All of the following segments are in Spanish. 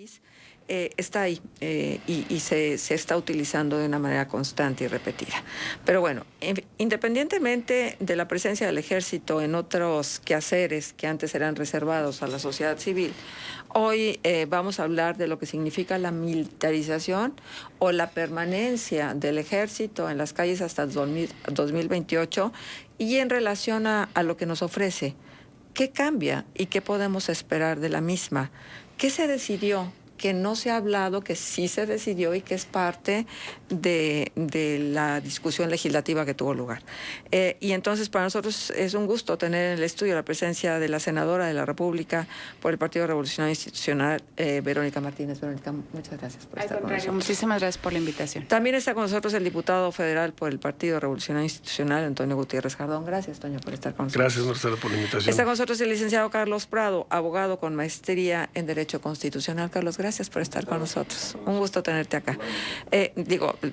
país, está ahí y se está utilizando de una manera constante y repetida. Pero bueno, independientemente de la presencia del ejército en otros quehaceres que antes eran reservados a la sociedad civil, hoy vamos a hablar de lo que significa la militarización o la permanencia del ejército en las calles hasta 2028 y en relación a lo que nos ofrece. ¿Qué cambia y qué podemos esperar de la misma? ¿Qué se decidió? Que no se ha hablado, que sí se decidió y que es parte de la discusión legislativa que tuvo lugar. Y entonces para nosotros es un gusto tener en el estudio la presencia de la senadora de la República por el Partido Revolucionario Institucional, Verónica Martínez. Verónica, muchas gracias por estar con nosotros. Muchísimas gracias por la invitación. También está con nosotros el diputado federal por el Partido Revolucionario Institucional, Antonio Gutiérrez Jardón. Gracias, Toño, por estar con nosotros. Gracias, Marcela, por la invitación. Está con nosotros el licenciado Carlos Prado, abogado con maestría en Derecho Constitucional. Carlos, gracias por estar con nosotros. Un gusto tenerte acá.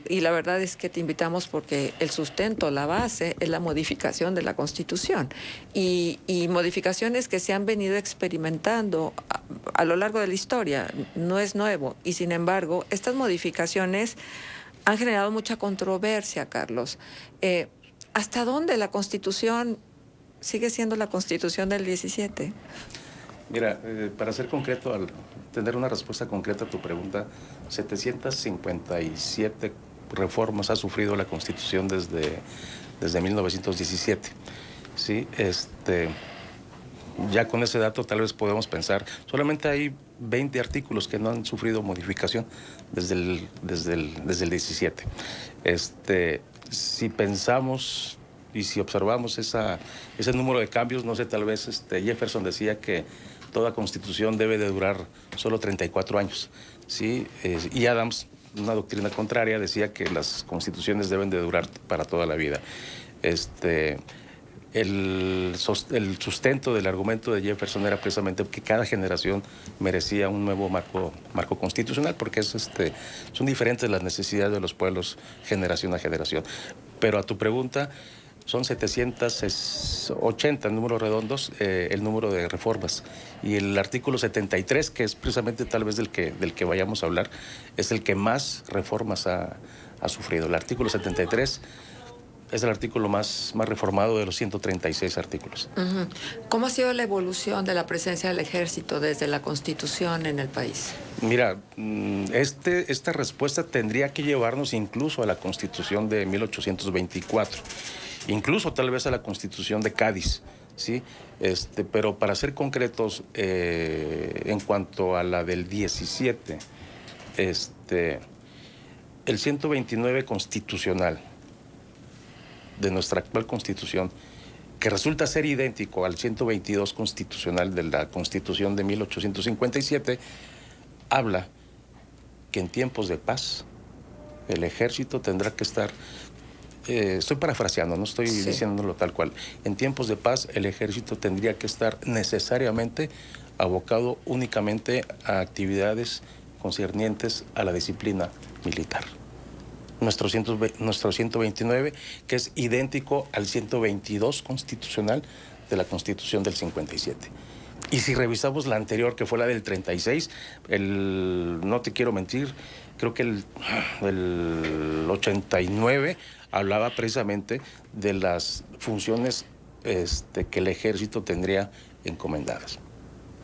Y la verdad es que te invitamos porque el sustento, la base, es la modificación de la Constitución. Y modificaciones que se han venido experimentando a lo largo de la historia. No es nuevo. Y sin embargo, estas modificaciones han generado mucha controversia, Carlos. ¿Hasta dónde la Constitución sigue siendo la Constitución del 17? Mira, para ser concreto, al tener una respuesta concreta a tu pregunta, 757 reformas ha sufrido la Constitución desde 1917. ¿Sí? Ya con ese dato tal vez podemos pensar, solamente hay 20 artículos que no han sufrido modificación desde el 17. Si pensamos y si observamos ese número de cambios, no sé, tal vez Jefferson decía que toda constitución debe de durar solo 34 años, ¿sí? Y Adams, una doctrina contraria, decía que las constituciones deben de durar para toda la vida. El sustento del argumento de Jefferson era precisamente que cada generación merecía un nuevo marco constitucional, porque son diferentes las necesidades de los pueblos generación a generación. Pero a tu pregunta, son 780 en números redondos, el número de reformas. Y el artículo 73, que es precisamente tal vez del que vayamos a hablar, es el que más reformas ha sufrido. El artículo 73 es el artículo más reformado de los 136 artículos. Uh-huh. ¿Cómo ha sido la evolución de la presencia del ejército desde la Constitución en el país? Mira, esta respuesta tendría que llevarnos incluso a la Constitución de 1824. Incluso tal vez a la Constitución de Cádiz, ¿sí? Pero para ser concretos, en cuanto a la del 17, el 129 constitucional de nuestra actual Constitución, que resulta ser idéntico al 122 constitucional de la Constitución de 1857, habla que en tiempos de paz el ejército tendrá que estar... estoy parafraseando, no estoy diciéndolo tal cual. En tiempos de paz, el ejército tendría que estar necesariamente abocado únicamente a actividades concernientes a la disciplina militar. Nuestro 129, que es idéntico al 122 constitucional de la Constitución del 57. Y si revisamos la anterior, que fue la del 36, no te quiero mentir, creo que el 89 hablaba precisamente de las funciones que el ejército tendría encomendadas.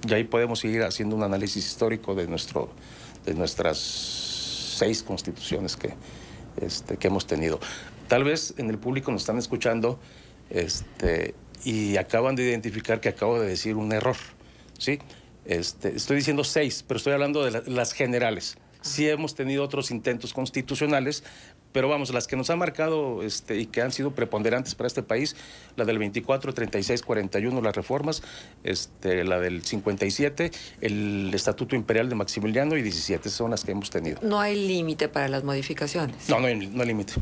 Y ahí podemos seguir haciendo un análisis histórico de nuestras 6 constituciones que hemos tenido. Tal vez en el público nos están escuchando y acaban de identificar que acabo de decir un error, ¿sí? Estoy diciendo 6, pero estoy hablando de las generales. Sí hemos tenido otros intentos constitucionales, pero vamos, las que nos han marcado y que han sido preponderantes para este país, la del 24, 36, 41, las reformas, la del 57, el Estatuto Imperial de Maximiliano y 17, son las que hemos tenido. ¿No hay límite para las modificaciones? No hay límite.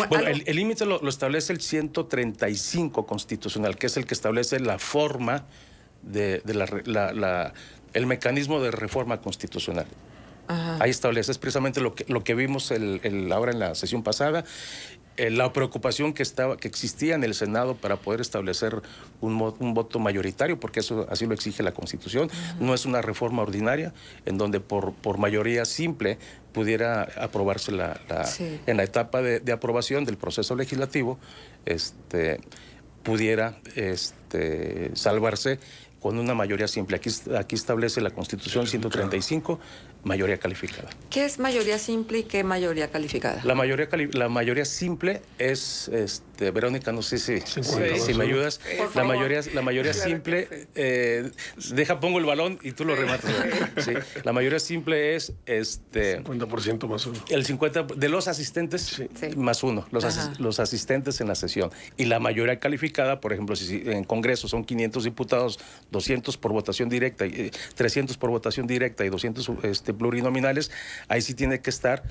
Bueno, el límite lo establece el 135 constitucional, que es el que establece la forma el mecanismo de reforma constitucional. Ajá. Ahí establece, es precisamente lo que vimos ahora en la sesión pasada, la preocupación que existía en el Senado para poder establecer un voto mayoritario, porque eso así lo exige la Constitución. No es una reforma ordinaria en donde por mayoría simple pudiera aprobarse en la etapa de aprobación del proceso legislativo, pudiera salvarse con una mayoría simple. Aquí establece la Constitución 135, mayoría calificada. ¿Qué es mayoría simple y qué mayoría calificada? La mayoría simple es, Verónica, no sé si me ayudas. La mayoría simple, pongo el balón y tú lo rematas. Sí. La mayoría simple es 50% más uno. El 50% de los asistentes más uno, los asistentes en la sesión. Y la mayoría calificada, por ejemplo, si en Congreso son 500 diputados, 200 por votación directa, 300 por votación directa y 200 plurinominales, ahí sí tiene que estar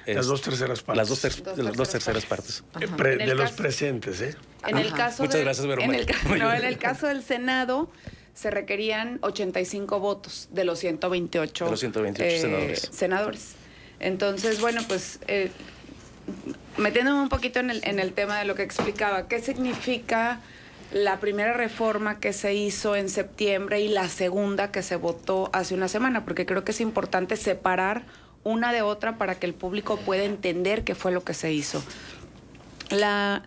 las 2/3 partes. Las dos terceras partes. De los presentes, ¿eh? En el caso Muchas gracias, Verónica. En el caso del Senado se requerían 85 votos de los 128, senadores. Entonces, bueno, pues metiéndome un poquito en el tema de lo que explicaba, ¿qué significa la primera reforma que se hizo en septiembre y la segunda que se votó hace una semana? Porque creo que es importante separar una de otra para que el público pueda entender qué fue lo que se hizo. La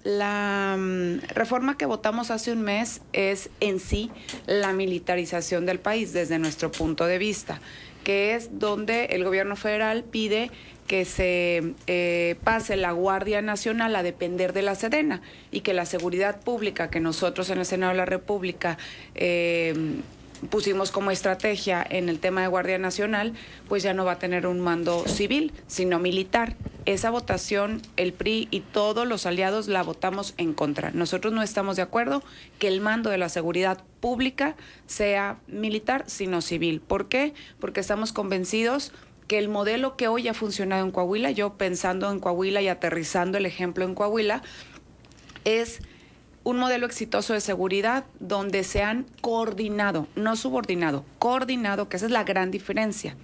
reforma que votamos hace un mes es en sí la militarización del país desde nuestro punto de vista, que es donde el gobierno federal pide que se pase la Guardia Nacional a depender de la Sedena y que la seguridad pública que nosotros en el Senado de la República pusimos como estrategia en el tema de Guardia Nacional, pues ya no va a tener un mando civil, sino militar. Esa votación, el PRI y todos los aliados la votamos en contra. Nosotros no estamos de acuerdo que el mando de la seguridad pública sea militar, sino civil. ¿Por qué? Porque estamos convencidos que el modelo que hoy ha funcionado en Coahuila, yo pensando en Coahuila y aterrizando el ejemplo en Coahuila, es un modelo exitoso de seguridad donde se han coordinado, no subordinado, coordinado, que esa es la gran diferencia.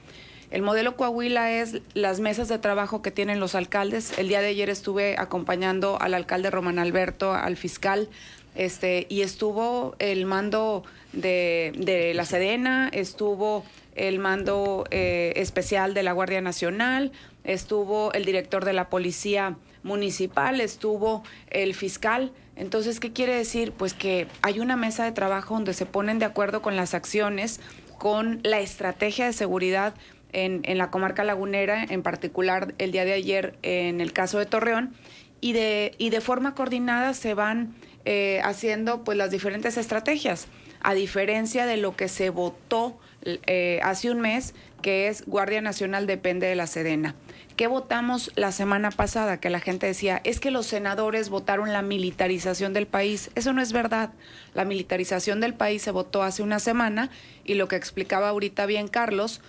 El modelo Coahuila es las mesas de trabajo que tienen los alcaldes. El día de ayer estuve acompañando al alcalde Román Alberto, al fiscal, y estuvo el mando de la Sedena, estuvo el mando especial de la Guardia Nacional, estuvo el director de la Policía Municipal, estuvo el fiscal. Entonces, ¿qué quiere decir? Pues que hay una mesa de trabajo donde se ponen de acuerdo con las acciones, con la estrategia de seguridad en la comarca lagunera, en particular el día de ayer en el caso de Torreón, y de forma coordinada se van haciendo pues las diferentes estrategias, a diferencia de lo que se votó hace un mes, que es Guardia Nacional depende de la Sedena. ¿Qué votamos la semana pasada? Que la gente decía, es que los senadores votaron la militarización del país. Eso no es verdad. La militarización del país se votó hace una semana y lo que explicaba ahorita bien Carlos,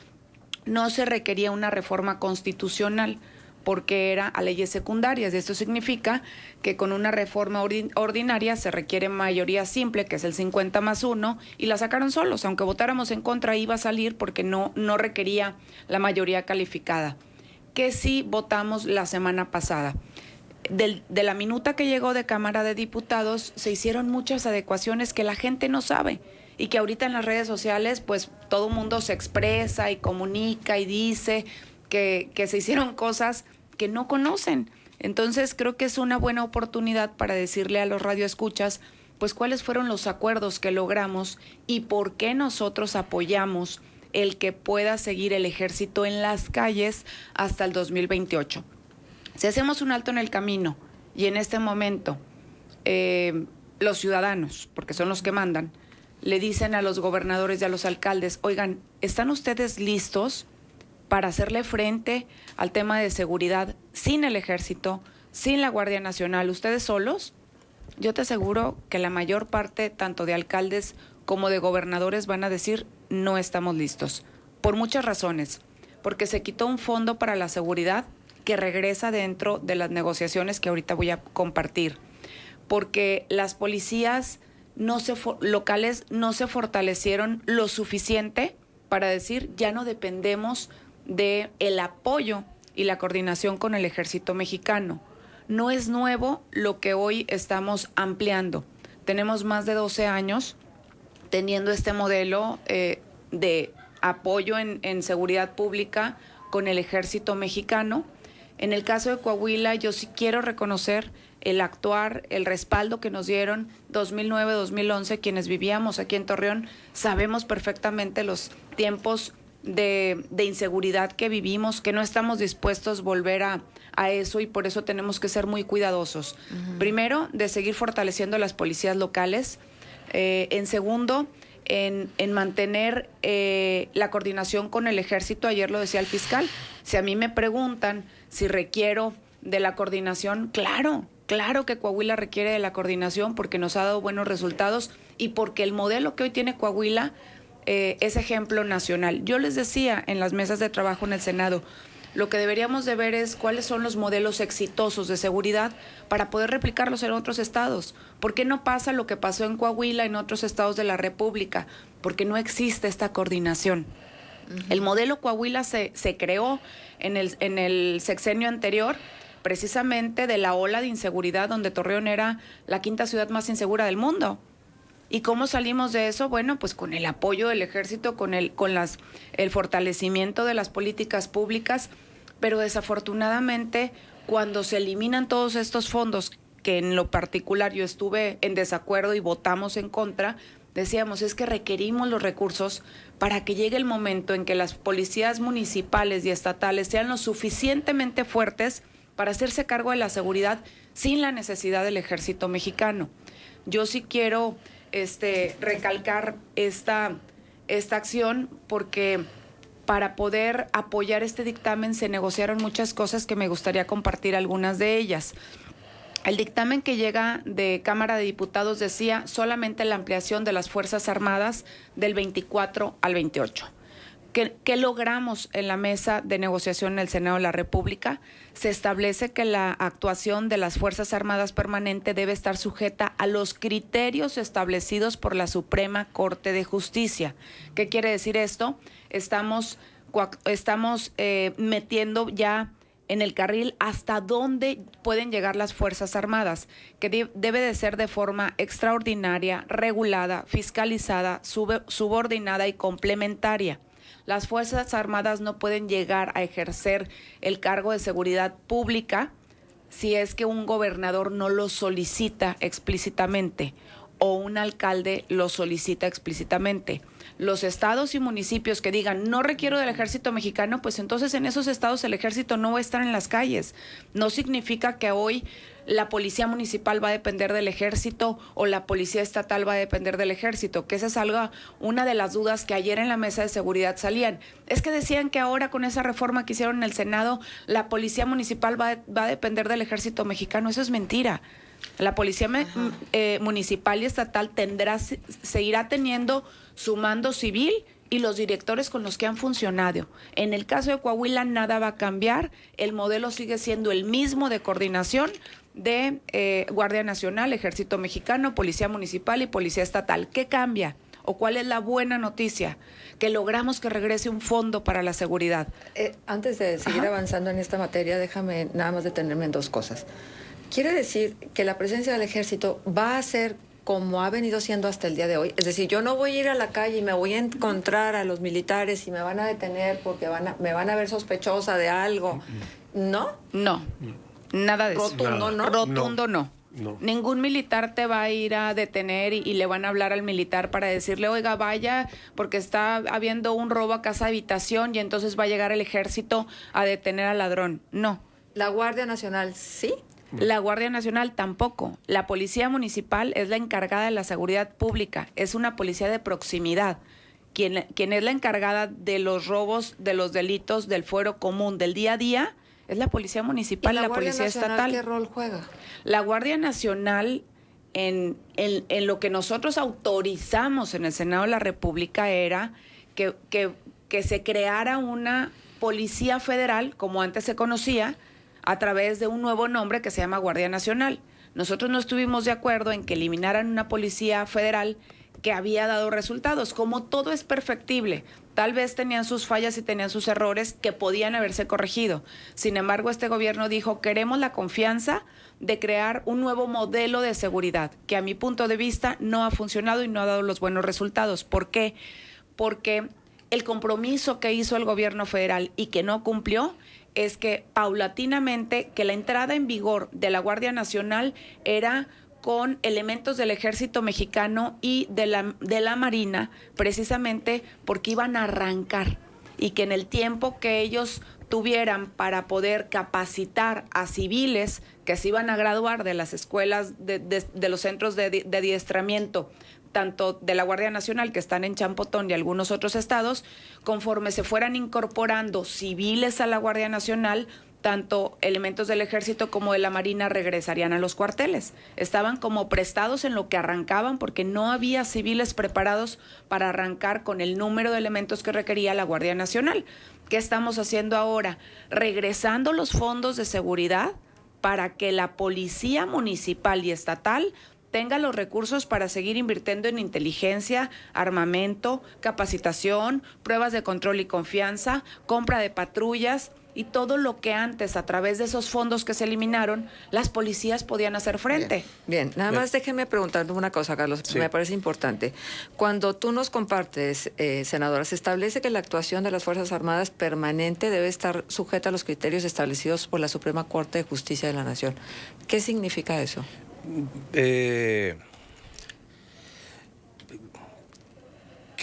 no se requería una reforma constitucional porque era a leyes secundarias. Esto significa que con una reforma ordinaria se requiere mayoría simple, que es el 50+1, y la sacaron solos. Aunque votáramos en contra, iba a salir porque no requería la mayoría calificada. Que sí votamos la semana pasada. De la minuta que llegó de Cámara de Diputados, se hicieron muchas adecuaciones que la gente no sabe y que ahorita en las redes sociales, pues todo el mundo se expresa y comunica y dice que se hicieron cosas que no conocen. Entonces creo que es una buena oportunidad para decirle a los radioescuchas, pues cuáles fueron los acuerdos que logramos y por qué nosotros apoyamos el que pueda seguir el ejército en las calles hasta el 2028. Si hacemos un alto en el camino y en este momento los ciudadanos, porque son los que mandan, le dicen a los gobernadores y a los alcaldes, oigan, ¿están ustedes listos para hacerle frente al tema de seguridad sin el ejército, sin la Guardia Nacional, ustedes solos? Yo te aseguro que la mayor parte, tanto de alcaldes como de gobernadores, van a decir, no estamos listos, por muchas razones, porque se quitó un fondo para la seguridad que regresa dentro de las negociaciones que ahorita voy a compartir, porque las policías locales no se fortalecieron lo suficiente para decir, ya no dependemos del apoyo y la coordinación con el ejército mexicano. No es nuevo lo que hoy estamos ampliando. Tenemos más de 12 años teniendo este modelo de apoyo en seguridad pública con el Ejército Mexicano. En el caso de Coahuila, yo sí quiero reconocer el actuar, el respaldo que nos dieron 2009-2011, quienes vivíamos aquí en Torreón, sabemos perfectamente los tiempos de inseguridad que vivimos, que no estamos dispuestos a volver a eso, y por eso tenemos que ser muy cuidadosos. Primero, de seguir fortaleciendo las policías locales. En segundo, en mantener la coordinación con el Ejército. Ayer lo decía el fiscal, si a mí me preguntan si requiero de la coordinación, claro que Coahuila requiere de la coordinación porque nos ha dado buenos resultados y porque el modelo que hoy tiene Coahuila es ejemplo nacional. Yo les decía en las mesas de trabajo en el Senado, lo que deberíamos de ver es cuáles son los modelos exitosos de seguridad para poder replicarlos en otros estados. ¿Por qué no pasa lo que pasó en Coahuila en otros estados de la República? Porque no existe esta coordinación. El modelo Coahuila se creó en el sexenio anterior, precisamente de la ola de inseguridad, donde Torreón era la quinta ciudad más insegura del mundo. ¿Y cómo salimos de eso? Bueno, pues con el apoyo del Ejército, con el fortalecimiento de las políticas públicas, pero desafortunadamente cuando se eliminan todos estos fondos, que en lo particular yo estuve en desacuerdo y votamos en contra, decíamos, es que requerimos los recursos para que llegue el momento en que las policías municipales y estatales sean lo suficientemente fuertes para hacerse cargo de la seguridad sin la necesidad del Ejército Mexicano. Yo sí quiero recalcar esta acción porque para poder apoyar este dictamen se negociaron muchas cosas que me gustaría compartir algunas de ellas. El dictamen que llega de Cámara de Diputados decía solamente la ampliación de las Fuerzas Armadas del 24 al 28. ¿Qué logramos en la mesa de negociación en el Senado de la República? Se establece que la actuación de las Fuerzas Armadas permanente debe estar sujeta a los criterios establecidos por la Suprema Corte de Justicia. ¿Qué quiere decir esto? Estamos metiendo ya en el carril hasta dónde pueden llegar las Fuerzas Armadas, que debe de ser de forma extraordinaria, regulada, fiscalizada, subordinada y complementaria. Las Fuerzas Armadas no pueden llegar a ejercer el cargo de seguridad pública si es que un gobernador no lo solicita explícitamente o un alcalde lo solicita explícitamente. Los estados y municipios que digan no requiero del Ejército Mexicano, pues entonces en esos estados el Ejército no va a estar en las calles. No significa que hoy la Policía Municipal va a depender del Ejército o la Policía Estatal va a depender del Ejército, que esa es una de las dudas que ayer en la mesa de seguridad salían. Es que decían que ahora con esa reforma que hicieron en el Senado, la Policía Municipal va a depender del Ejército Mexicano. Eso es mentira. La Policía Municipal y Estatal seguirá teniendo su mando civil y los directores con los que han funcionado. En el caso de Coahuila nada va a cambiar, el modelo sigue siendo el mismo de coordinación de Guardia Nacional, Ejército Mexicano, Policía Municipal y Policía Estatal. ¿Qué cambia? ¿O cuál es la buena noticia? Que logramos que regrese un fondo para la seguridad. Antes de seguir avanzando en esta materia, déjame nada más detenerme en dos cosas. Quiere decir que la presencia del Ejército va a ser como ha venido siendo hasta el día de hoy. Es decir, yo no voy a ir a la calle y me voy a encontrar a los militares y me van a detener porque me van a ver sospechosa de algo. ¿No? No, nada de eso. Rotundo, ¿no? Rotundo, no. Ningún militar te va a ir a detener y le van a hablar al militar para decirle, oiga, vaya, porque está habiendo un robo a casa habitación y entonces va a llegar el Ejército a detener al ladrón. No. ¿La Guardia Nacional sí? La Guardia Nacional tampoco. La Policía Municipal es la encargada de la seguridad pública, es una policía de proximidad. Quien es la encargada de los robos, de los delitos, del fuero común, del día a día, es la Policía Municipal y la Policía Estatal. ¿Qué rol juega? La Guardia Nacional, en lo que nosotros autorizamos en el Senado de la República, era que se creara una Policía Federal, como antes se conocía, a través de un nuevo nombre que se llama Guardia Nacional. Nosotros no estuvimos de acuerdo en que eliminaran una Policía Federal que había dado resultados. Como todo es perfectible, Tal vez tenían sus fallas y tenían sus errores que podían haberse corregido. Sin embargo, este gobierno dijo, queremos la confianza de crear un nuevo modelo de seguridad, que a mi punto de vista no ha funcionado y no ha dado los buenos resultados. ¿Por qué? Porque el compromiso que hizo el gobierno federal y que no cumplió es que paulatinamente, que la entrada en vigor de la Guardia Nacional era con elementos del Ejército Mexicano y de la Marina, precisamente porque iban a arrancar, y que en el tiempo que ellos tuvieran para poder capacitar a civiles que se iban a graduar de las escuelas, de los centros de adiestramiento, tanto de la Guardia Nacional, que están en Champotón y algunos otros estados, conforme se fueran incorporando civiles a la Guardia Nacional, tanto elementos del Ejército como de la Marina regresarían a los cuarteles. Estaban como prestados en lo que arrancaban, porque no había civiles preparados para arrancar con el número de elementos que requería la Guardia Nacional. ¿Qué estamos haciendo ahora? Regresando los fondos de seguridad para que la policía municipal y estatal tenga los recursos para seguir invirtiendo en inteligencia, armamento, capacitación, pruebas de control y confianza, compra de patrullas y todo lo que antes, a través de esos fondos que se eliminaron, las policías podían hacer frente. Bien, nada más déjeme preguntarle una cosa, Carlos, me parece importante. Cuando tú nos compartes, senadora, se establece que la actuación de las Fuerzas Armadas permanente debe estar sujeta a los criterios establecidos por la Suprema Corte de Justicia de la Nación. ¿Qué significa eso? Que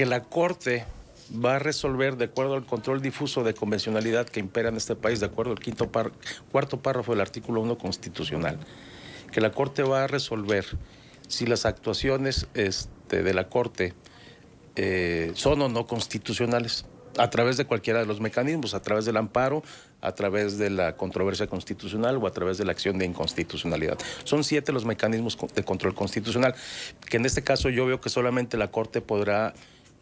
la Corte va a resolver de acuerdo al control difuso de convencionalidad que impera en este país, de acuerdo al cuarto párrafo del artículo 1 constitucional, que la Corte va a resolver si las actuaciones de la Corte son o no constitucionales, a través de cualquiera de los mecanismos, a través del amparo, a través de la controversia constitucional o a través de la acción de inconstitucionalidad. Son 7 los mecanismos de control constitucional, que en este caso yo veo que solamente la Corte podrá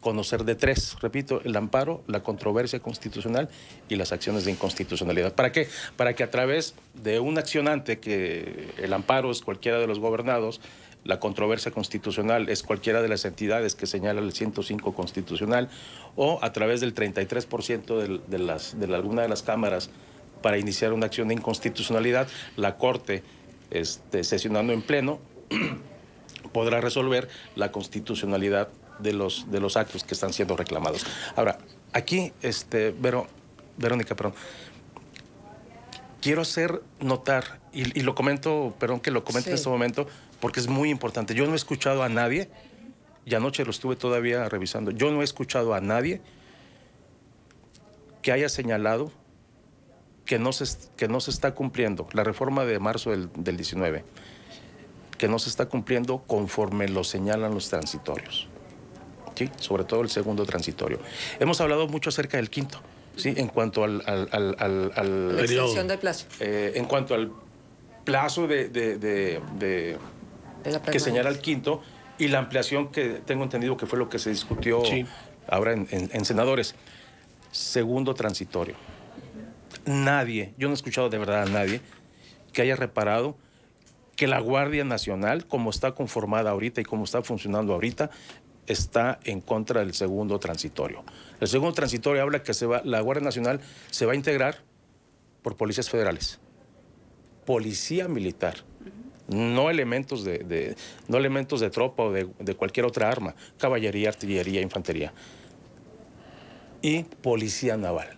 conocer de 3, repito, el amparo, la controversia constitucional y las acciones de inconstitucionalidad. ¿Para qué? Para que a través de un accionante, que el amparo es cualquiera de los gobernados, la controversia constitucional es cualquiera de las entidades que señala el 105 constitucional, o a través del 33% de alguna de las cámaras para iniciar una acción de inconstitucionalidad, la Corte, sesionando en pleno, podrá resolver la constitucionalidad de los actos que están siendo reclamados. Ahora, aquí, Verónica, perdón, quiero hacer notar, y lo comento, perdón que lo comente en este momento, porque es muy importante. Yo no he escuchado a nadie, y anoche lo estuve todavía revisando, yo no he escuchado a nadie que haya señalado que no se está cumpliendo la reforma de marzo del 19, que no se está cumpliendo conforme lo señalan los transitorios. ¿Sí? Sobre todo el segundo transitorio. Hemos hablado mucho acerca del quinto, ¿sí? En cuanto al la extensión del plazo. En cuanto al plazo que señala el quinto, y la ampliación que tengo entendido que fue lo que se discutió ahora en senadores. Segundo transitorio. Nadie, yo no he escuchado de verdad a nadie que haya reparado que la Guardia Nacional, como está conformada ahorita y como está funcionando ahorita, está en contra del segundo transitorio. El segundo transitorio habla que la Guardia Nacional se va a integrar por policías federales, policía militar, no elementos de tropa o de cualquier otra arma, caballería, artillería, infantería, y policía naval.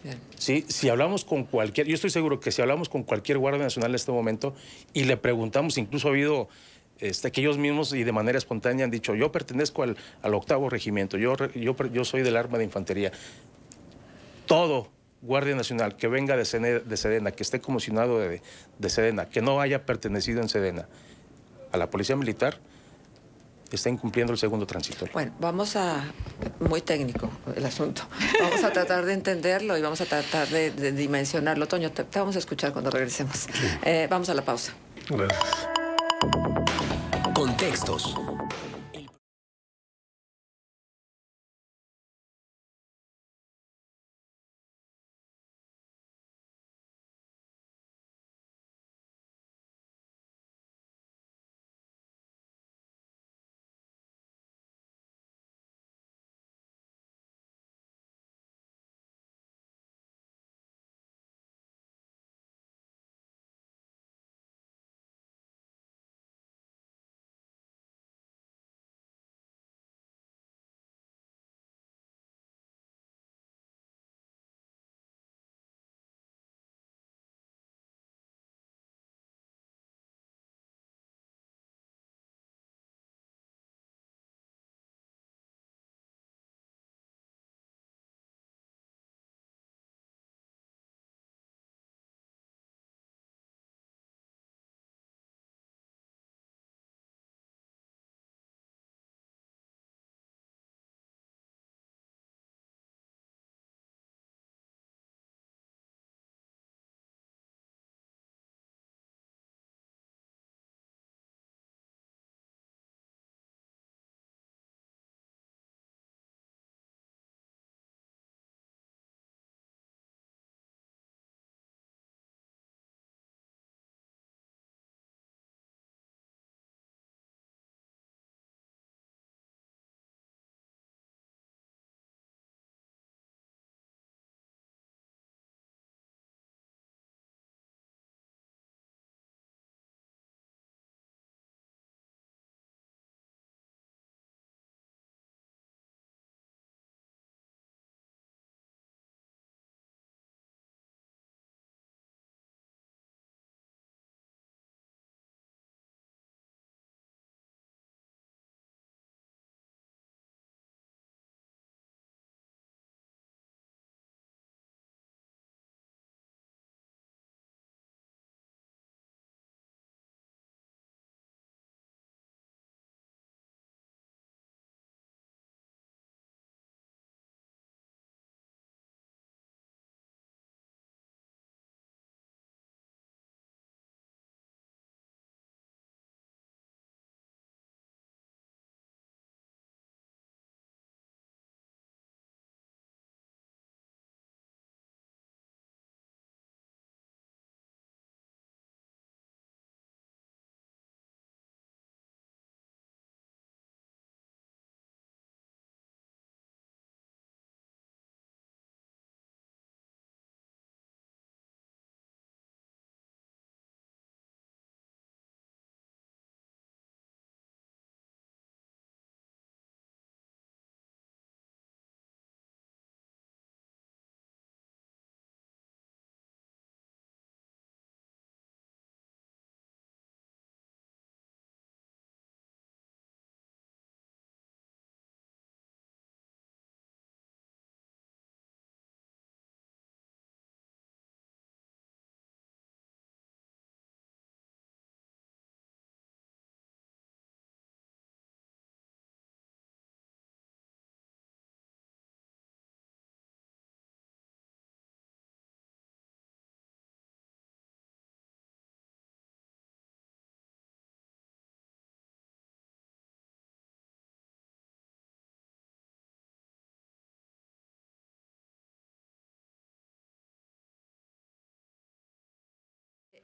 Bien. ¿Sí? Si hablamos con cualquier, yo estoy seguro que si hablamos con cualquier Guardia Nacional en este momento y le preguntamos, incluso ha habido que ellos mismos y de manera espontánea han dicho, yo pertenezco al 8º regimiento, yo soy del arma de infantería. Todo Guardia Nacional que venga de Sedena, que esté comisionado de Sedena, que no haya pertenecido en Sedena a la Policía Militar, está incumpliendo el segundo transitorio. Bueno, muy técnico el asunto. Vamos a tratar de entenderlo y vamos a tratar de dimensionarlo. Toño, te vamos a escuchar cuando regresemos. Sí. Vamos a la pausa. Gracias. Contextos.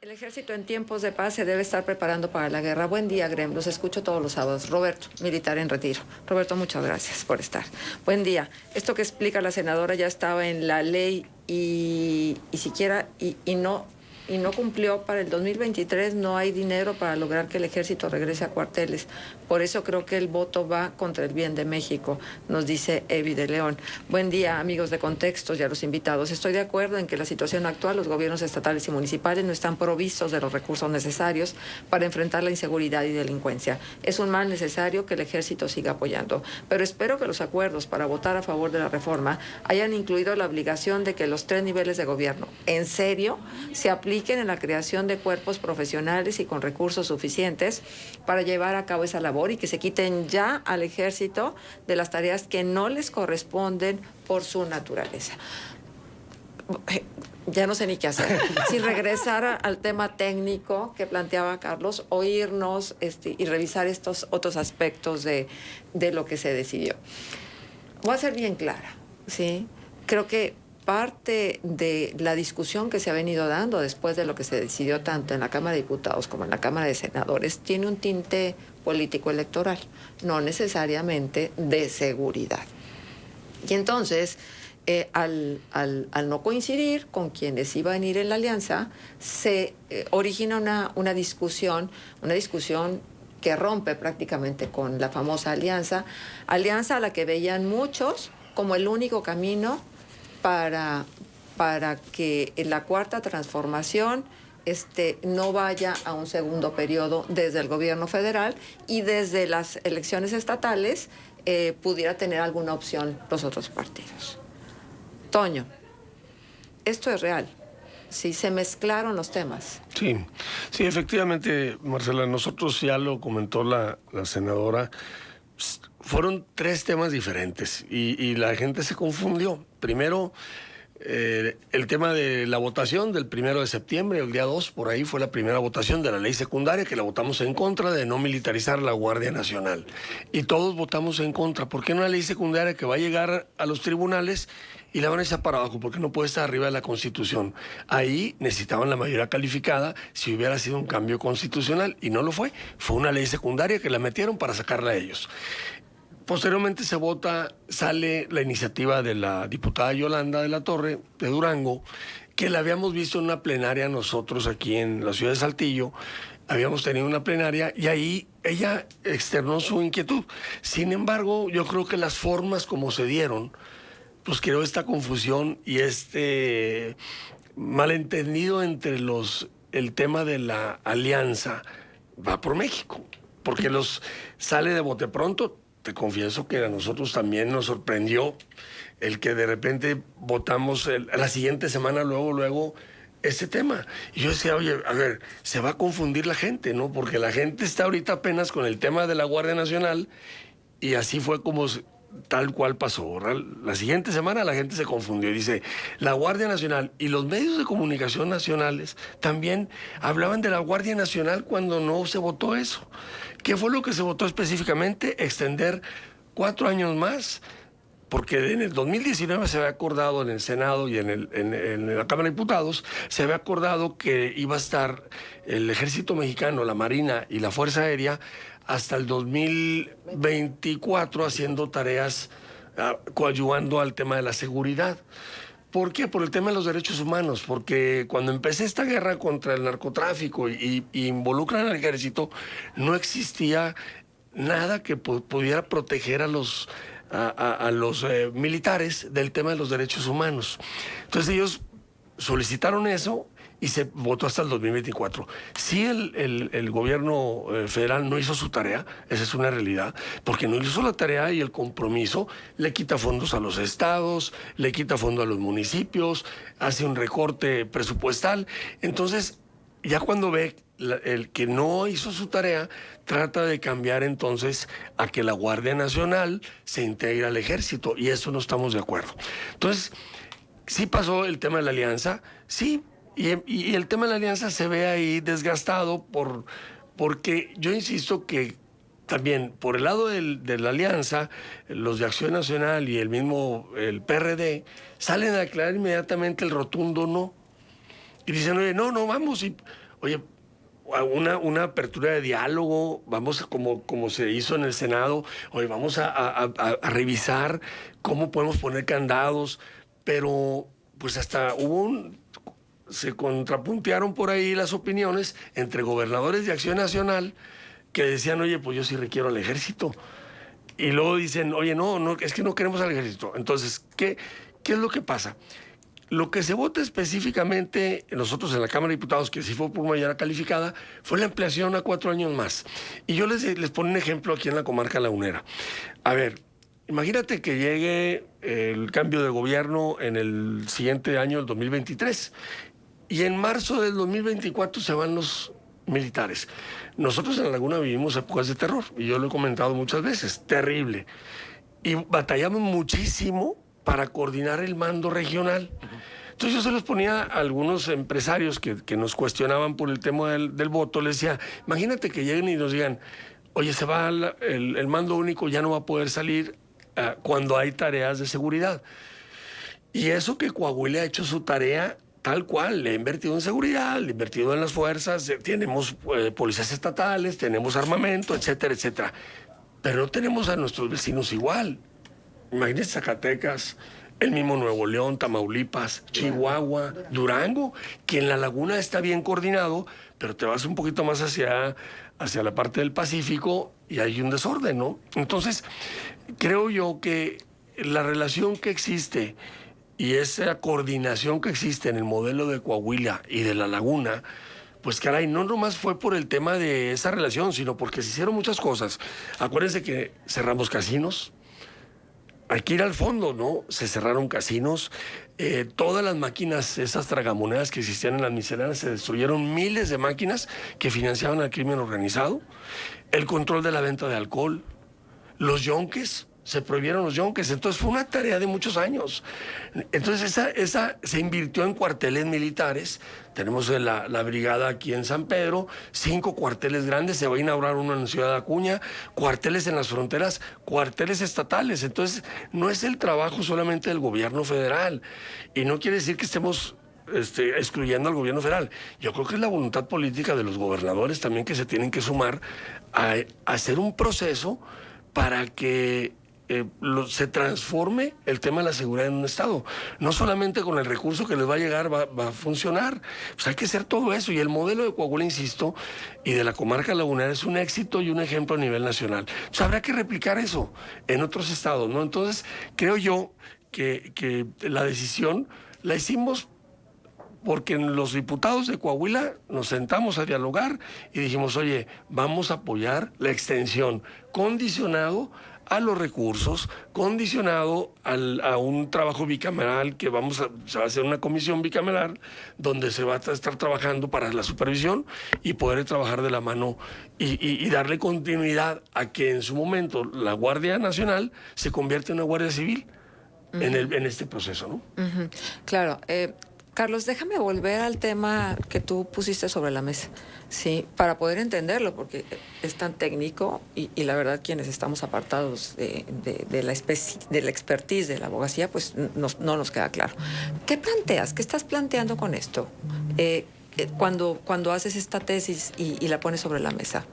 El ejército en tiempos de paz se debe estar preparando para la guerra. Buen día, Grem. Los escucho todos los sábados. Roberto, militar en retiro. Roberto, muchas gracias por estar. Buen día. Esto que explica la senadora ya estaba en la ley y no cumplió. Para el 2023 no hay dinero para lograr que el ejército regrese a cuarteles. Por eso creo que el voto va contra el bien de México, nos dice Evi de León. Buen día, amigos de Contextos y a los invitados. Estoy de acuerdo en que la situación actual, los gobiernos estatales y municipales no están provistos de los recursos necesarios para enfrentar la inseguridad y delincuencia. Es un mal necesario que el ejército siga apoyando. Pero espero que los acuerdos para votar a favor de la reforma hayan incluido la obligación de que los 3 niveles de gobierno, en serio, se apliquen en la creación de cuerpos profesionales y con recursos suficientes para llevar a cabo esa labor y que se quiten ya al ejército de las tareas que no les corresponden por su naturaleza. Ya no sé ni qué hacer. Si regresara al tema técnico que planteaba Carlos, oírnos y revisar estos otros aspectos de lo que se decidió. Voy a ser bien clara, ¿sí? Creo que parte de la discusión que se ha venido dando después de lo que se decidió tanto en la Cámara de Diputados como en la Cámara de Senadores tiene un tinte político-electoral, no necesariamente de seguridad. Y entonces, al no coincidir con quienes iban a ir en la alianza, se origina una discusión que rompe prácticamente con la famosa alianza a la que veían muchos como el único camino para que la cuarta transformación no vaya a un segundo periodo desde el gobierno federal y desde las elecciones estatales pudiera tener alguna opción los otros partidos. Toño, esto es real. Sí, se mezclaron los temas. Sí, efectivamente, Marcela, nosotros ya lo comentó la senadora. Fueron 3 temas diferentes y la gente se confundió. Primero, el tema de la votación del 1 de septiembre, el día 2, por ahí fue la primera votación de la ley secundaria, que la votamos en contra de no militarizar la Guardia Nacional. Y todos votamos en contra, porque es una ley secundaria que va a llegar a los tribunales y la van a echar para abajo, porque no puede estar arriba de la Constitución. Ahí necesitaban la mayoría calificada si hubiera sido un cambio constitucional, y no lo fue. Fue una ley secundaria que la metieron para sacarla a ellos. Posteriormente sale la iniciativa de la diputada Yolanda de la Torre, de Durango, que la habíamos visto en una plenaria nosotros aquí en la ciudad de Saltillo. Habíamos tenido una plenaria y ahí ella externó su inquietud. Sin embargo, yo creo que las formas como se dieron, pues creó esta confusión y este malentendido entre el tema de la alianza va por México, porque sale de bote pronto. Te confieso que a nosotros también nos sorprendió el que de repente votamos la siguiente semana luego ese tema. Y yo decía, oye, a ver, se va a confundir la gente, ¿no? Porque la gente está ahorita apenas con el tema de la Guardia Nacional y así fue como tal cual pasó. La siguiente semana la gente se confundió y dice, la Guardia Nacional y los medios de comunicación nacionales también hablaban de la Guardia Nacional cuando no se votó eso. ¿Qué fue lo que se votó específicamente? Extender 4 años más, porque en el 2019 se había acordado en el Senado y en la Cámara de Diputados, se había acordado que iba a estar el Ejército Mexicano, la Marina y la Fuerza Aérea hasta el 2024 haciendo tareas, coadyuvando al tema de la seguridad. ¿Por qué? Por el tema de los derechos humanos, porque cuando empecé esta guerra contra el narcotráfico y involucran al ejército, no existía nada que pudiera proteger a los militares del tema de los derechos humanos. Entonces ellos solicitaron eso y se votó hasta el 2024. Sí, el gobierno federal no hizo su tarea, esa es una realidad, porque no hizo la tarea y el compromiso le quita fondos a los estados, le quita fondos a los municipios, hace un recorte presupuestal. Entonces, ya cuando ve el que no hizo su tarea, trata de cambiar entonces a que la Guardia Nacional se integre al ejército, y eso no estamos de acuerdo. Entonces, sí pasó el tema de la alianza, sí. Y el tema de la alianza se ve ahí desgastado porque yo insisto que también por el lado de la alianza, los de Acción Nacional y el PRD salen a declarar inmediatamente el rotundo no. Y dicen, oye, no vamos. oye, una apertura de diálogo, vamos como se hizo en el Senado, oye, vamos a revisar cómo podemos poner candados, pero pues hasta se contrapuntearon por ahí las opiniones entre gobernadores de Acción Nacional que decían, oye, pues yo sí requiero al ejército. Y luego dicen, oye, no, es que no queremos al ejército. Entonces, ¿qué es lo que pasa? Lo que se vota específicamente nosotros en la Cámara de Diputados, que sí fue por mayoría calificada, fue la ampliación a 4 años más. Y yo les pongo un ejemplo aquí en la comarca lagunera. A ver, imagínate que llegue el cambio de gobierno en el siguiente año, el 2023, y en marzo del 2024 se van los militares. Nosotros en la Laguna vivimos épocas de terror, y yo lo he comentado muchas veces, terrible. Y batallamos muchísimo para coordinar el mando regional. Entonces yo se los ponía a algunos empresarios que nos cuestionaban por el tema del voto, les decía, imagínate que lleguen y nos digan, oye, se va el mando único, ya no va a poder salir cuando hay tareas de seguridad. Y eso que Coahuila ha hecho su tarea tal cual, le ha invertido en seguridad, le ha invertido en las fuerzas, tenemos policías estatales, tenemos armamento, etcétera, etcétera. Pero no tenemos a nuestros vecinos igual. Imagínense Zacatecas, el mismo Nuevo León, Tamaulipas, Chihuahua, Durango, que en la laguna está bien coordinado, pero te vas un poquito más hacia la parte del Pacífico y hay un desorden, ¿no? Entonces, creo yo que la relación que existe y esa coordinación que existe en el modelo de Coahuila y de la laguna, pues caray, no nomás fue por el tema de esa relación, sino porque se hicieron muchas cosas. Acuérdense que cerramos casinos. Hay que ir al fondo, ¿no? Se cerraron casinos, todas las máquinas, esas tragamonedas que existían en las misceláneas, se destruyeron miles de máquinas que financiaban al crimen organizado, el control de la venta de alcohol, los yonques, se prohibieron los yonques, entonces fue una tarea de muchos años. Entonces esa se invirtió en cuarteles militares, tenemos la brigada aquí en San Pedro, 5 cuarteles grandes, se va a inaugurar uno en Ciudad Acuña, cuarteles en las fronteras, cuarteles estatales, entonces no es el trabajo solamente del gobierno federal, y no quiere decir que estemos excluyendo al gobierno federal. Yo creo que es la voluntad política de los gobernadores también que se tienen que sumar a hacer un proceso para que se transforme el tema de la seguridad en un estado. No solamente con el recurso que les va a llegar va a funcionar. Pues hay que hacer todo eso. Y el modelo de Coahuila, insisto, y de la comarca lagunera es un éxito y un ejemplo a nivel nacional. Entonces habrá que replicar eso en otros estados, ¿no? Entonces creo yo que la decisión la hicimos porque los diputados de Coahuila nos sentamos a dialogar y dijimos, oye, vamos a apoyar la extensión, condicionado a los recursos, condicionado a un trabajo bicameral que se va a hacer una comisión bicameral donde se va a estar trabajando para la supervisión y poder trabajar de la mano y darle continuidad a que en su momento la Guardia Nacional se convierta en una Guardia Civil en este proceso, ¿no? Claro. Carlos, déjame volver al tema que tú pusiste sobre la mesa, sí, para poder entenderlo, porque es tan técnico y la verdad quienes estamos apartados de la expertise de la abogacía, pues no nos queda claro. ¿Qué planteas? ¿Qué estás planteando con esto cuando haces esta tesis y la pones sobre la mesa?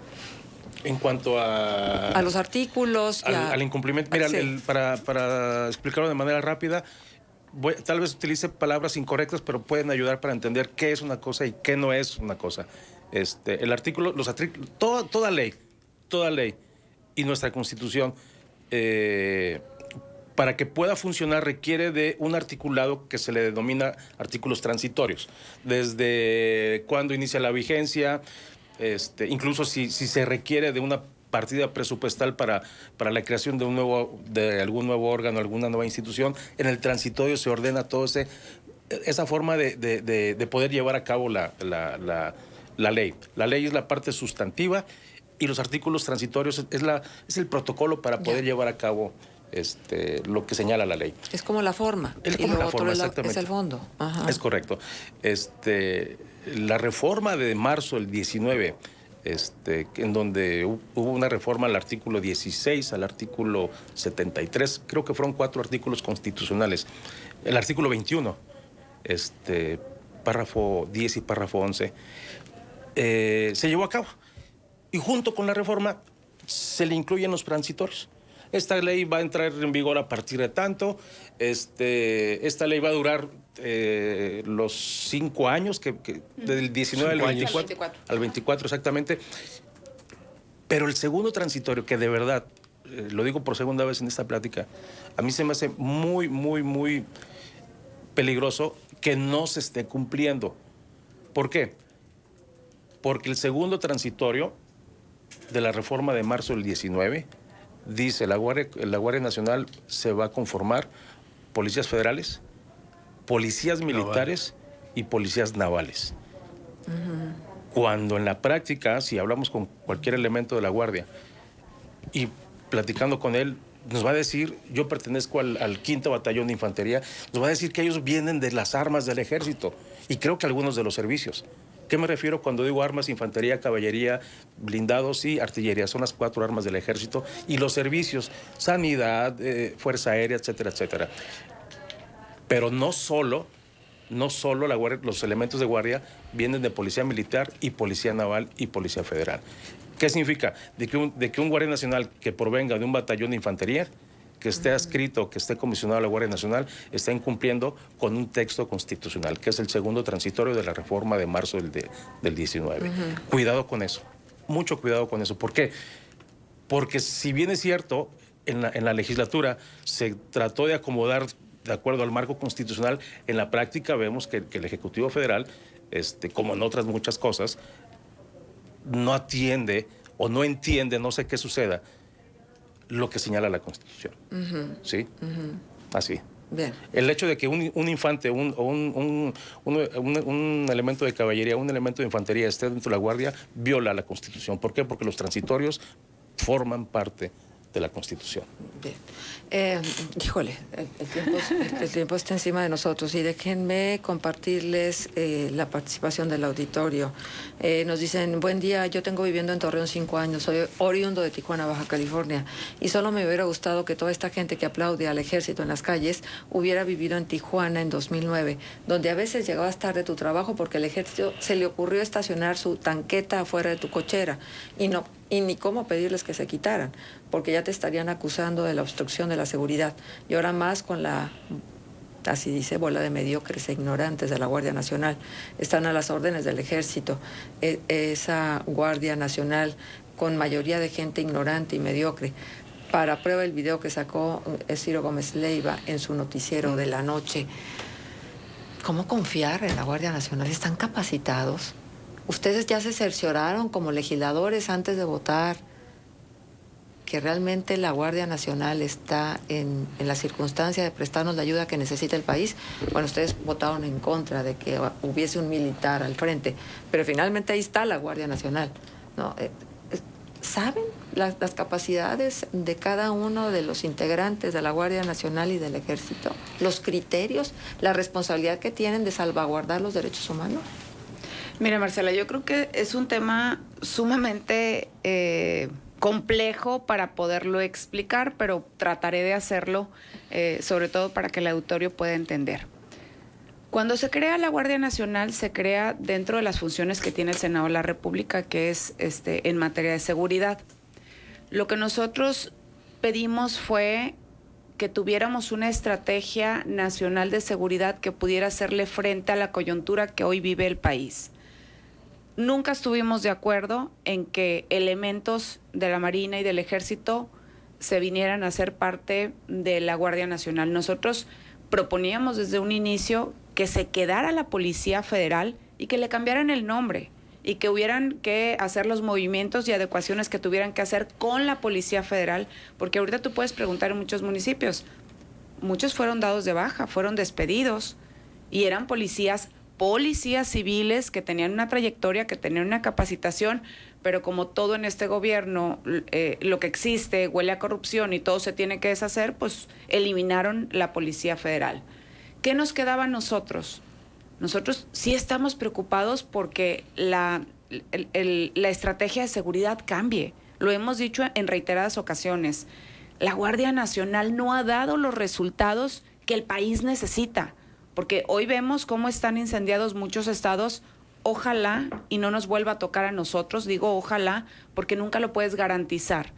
En cuanto a los artículos. Al incumplimiento, mira, sí. Para explicarlo de manera rápida, tal vez utilice palabras incorrectas, pero pueden ayudar para entender qué es una cosa y qué no es una cosa. El artículo, toda ley y nuestra Constitución, para que pueda funcionar requiere de un articulado que se le denomina artículos transitorios. Desde cuando inicia la vigencia, incluso si se requiere de una partida presupuestal para la creación de algún nuevo órgano, alguna nueva institución, en el transitorio se ordena toda esa forma de poder llevar a cabo la ley. La ley es la parte sustantiva y los artículos transitorios es el protocolo para poder llevar a cabo lo que señala la ley. Es como la forma. Es como la forma, exactamente. Es el fondo. Ajá. Es correcto. La reforma de marzo del 19, en donde hubo una reforma al artículo 16, al artículo 73, creo que fueron 4 artículos constitucionales. El artículo 21, párrafo 10 y párrafo 11, se llevó a cabo. Y junto con la reforma se le incluyen los transitorios. Esta ley va a entrar en vigor a partir de tanto. Esta ley va a durar los 5 años, del 19 al 24, al 24 exactamente. Pero el segundo transitorio, que de verdad, lo digo por segunda vez en esta plática, a mí se me hace muy, muy, muy peligroso que no se esté cumpliendo. ¿Por qué? Porque el segundo transitorio de la reforma de marzo del 19 dice la Guardia Nacional se va a conformar policías federales, policías militares y policías navales. Cuando en la práctica, si hablamos con cualquier elemento de la Guardia y platicando con él, nos va a decir, yo pertenezco al 5º Batallón de Infantería, nos va a decir que ellos vienen de las armas del Ejército y creo que algunos de los servicios. ¿Qué me refiero cuando digo armas, infantería, caballería, blindados y artillería? Son las 4 armas del Ejército y los servicios, sanidad, fuerza aérea, etcétera, etcétera. Pero no solo la guardia, los elementos de guardia vienen de policía militar y policía naval y policía federal. ¿Qué significa? De que un guardia nacional que provenga de un batallón de infantería, que esté adscrito, que esté comisionado a la Guardia Nacional, está incumpliendo con un texto constitucional, que es el segundo transitorio de la reforma de marzo del 19. Cuidado con eso, mucho cuidado con eso. ¿Por qué? Porque si bien es cierto, en la legislatura se trató de acomodar de acuerdo al marco constitucional, en la práctica vemos que el Ejecutivo Federal, como en otras muchas cosas, no atiende o no entiende, no sé qué suceda, lo que señala la Constitución. ¿Sí? Así. Bien. El hecho de que un infante, un elemento de caballería, un elemento de infantería esté dentro de la Guardia, viola la Constitución. ¿Por qué? Porque los transitorios forman parte de la Constitución. Bien. Híjole, el tiempo está encima de nosotros y déjenme compartirles la participación del auditorio. Nos dicen, buen día, yo tengo viviendo en Torreón 5 años, soy oriundo de Tijuana, Baja California, y solo me hubiera gustado que toda esta gente que aplaude al ejército en las calles hubiera vivido en Tijuana en 2009, donde a veces llegabas tarde a tu trabajo porque el ejército se le ocurrió estacionar su tanqueta afuera de tu cochera y ni cómo pedirles que se quitaran, porque ya te estarían acusando de la obstrucción de la seguridad. Y ahora más con la, así dice, bola de mediocres e ignorantes de la Guardia Nacional. Están a las órdenes del ejército. Esa Guardia Nacional con mayoría de gente ignorante y mediocre. Para prueba el video que sacó Ciro Gómez Leiva en su noticiero de la noche. ¿Cómo confiar en la Guardia Nacional? ¿Están capacitados? Ustedes ya se cercioraron como legisladores antes de votar que realmente la Guardia Nacional está en la circunstancia de prestarnos la ayuda que necesita el país. Bueno, ustedes votaron en contra de que hubiese un militar al frente, pero finalmente ahí está la Guardia Nacional, ¿no? ¿Saben las capacidades de cada uno de los integrantes de la Guardia Nacional y del Ejército? ¿Los criterios, la responsabilidad que tienen de salvaguardar los derechos humanos? Mira, Marcela, yo creo que es un tema sumamente complejo para poderlo explicar, pero trataré de hacerlo, sobre todo para que el auditorio pueda entender. Cuando se crea la Guardia Nacional, se crea dentro de las funciones que tiene el Senado de la República, que es en materia de seguridad. Lo que nosotros pedimos fue que tuviéramos una estrategia nacional de seguridad que pudiera hacerle frente a la coyuntura que hoy vive el país. Nunca estuvimos de acuerdo en que elementos de la Marina y del Ejército se vinieran a ser parte de la Guardia Nacional. Nosotros proponíamos desde un inicio que se quedara la Policía Federal y que le cambiaran el nombre y que hubieran que hacer los movimientos y adecuaciones que tuvieran que hacer con la Policía Federal, porque ahorita tú puedes preguntar en muchos municipios, muchos fueron dados de baja, fueron despedidos y eran policías civiles que tenían una trayectoria, que tenían una capacitación, pero como todo en este gobierno, lo que existe huele a corrupción y todo se tiene que deshacer, pues eliminaron la Policía Federal. ¿Qué nos quedaba a nosotros? Nosotros sí estamos preocupados porque la estrategia de seguridad cambie. Lo hemos dicho en reiteradas ocasiones. La Guardia Nacional no ha dado los resultados que el país necesita. Porque hoy vemos cómo están incendiados muchos estados Ojalá y no nos vuelva a tocar a nosotros, digo ojalá, porque nunca lo puedes garantizar.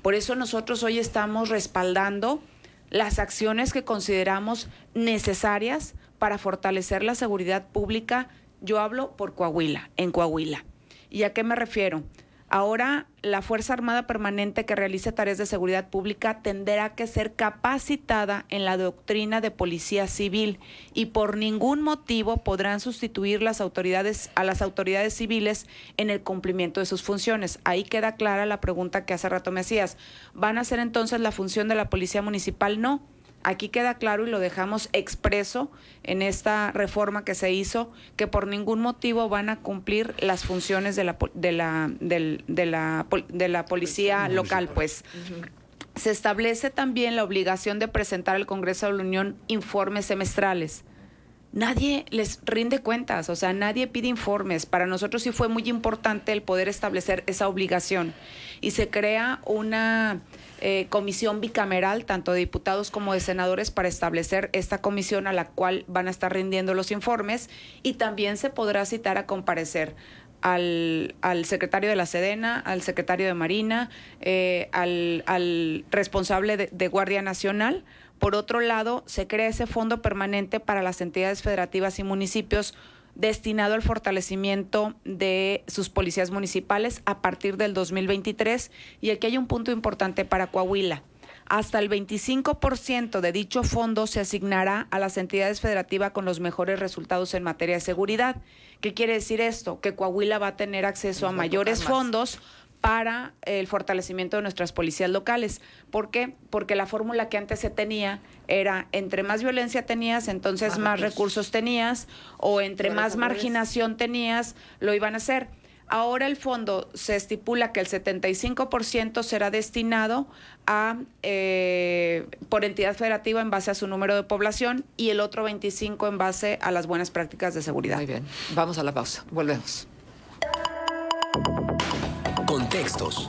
Por eso nosotros hoy estamos respaldando las acciones que consideramos necesarias para fortalecer la seguridad pública. Yo hablo por Coahuila, en Coahuila. ¿Y a qué me refiero? Ahora la Fuerza Armada Permanente que realice tareas de seguridad pública tendrá que ser capacitada en la doctrina de policía civil y por ningún motivo podrán sustituir a las autoridades civiles en el cumplimiento de sus funciones. Ahí queda clara la pregunta que hace rato me hacías. ¿Van a hacer entonces la función de la policía municipal? No. Aquí queda claro y lo dejamos expreso en esta reforma que se hizo, que por ningún motivo van a cumplir las funciones de la policía local, pues. Se establece también la obligación de presentar al Congreso de la Unión informes semestrales. Nadie les rinde cuentas, o sea, nadie pide informes. Para nosotros sí fue muy importante el poder establecer esa obligación. Y se crea una comisión bicameral, tanto de diputados como de senadores, para establecer esta comisión a la cual van a estar rindiendo los informes, y también se podrá citar a comparecer al secretario de la Sedena, al secretario de Marina, al responsable de Guardia Nacional. Por otro lado, se crea ese fondo permanente para las entidades federativas y municipios destinado al fortalecimiento de sus policías municipales a partir del 2023. Y aquí hay un punto importante para Coahuila. Hasta el 25% de dicho fondo se asignará a las entidades federativas con los mejores resultados en materia de seguridad. ¿Qué quiere decir esto? Que Coahuila va a tener acceso a mayores fondos para el fortalecimiento de nuestras policías locales. ¿Por qué? Porque la fórmula que antes se tenía era entre más violencia tenías, entonces más recursos tenías, o entre más marginación tenías, lo iban a hacer. Ahora el fondo se estipula que el 75% será destinado a por entidad federativa en base a su número de población y el otro 25% en base a las buenas prácticas de seguridad. Muy bien, vamos a la pausa, volvemos. Contextos.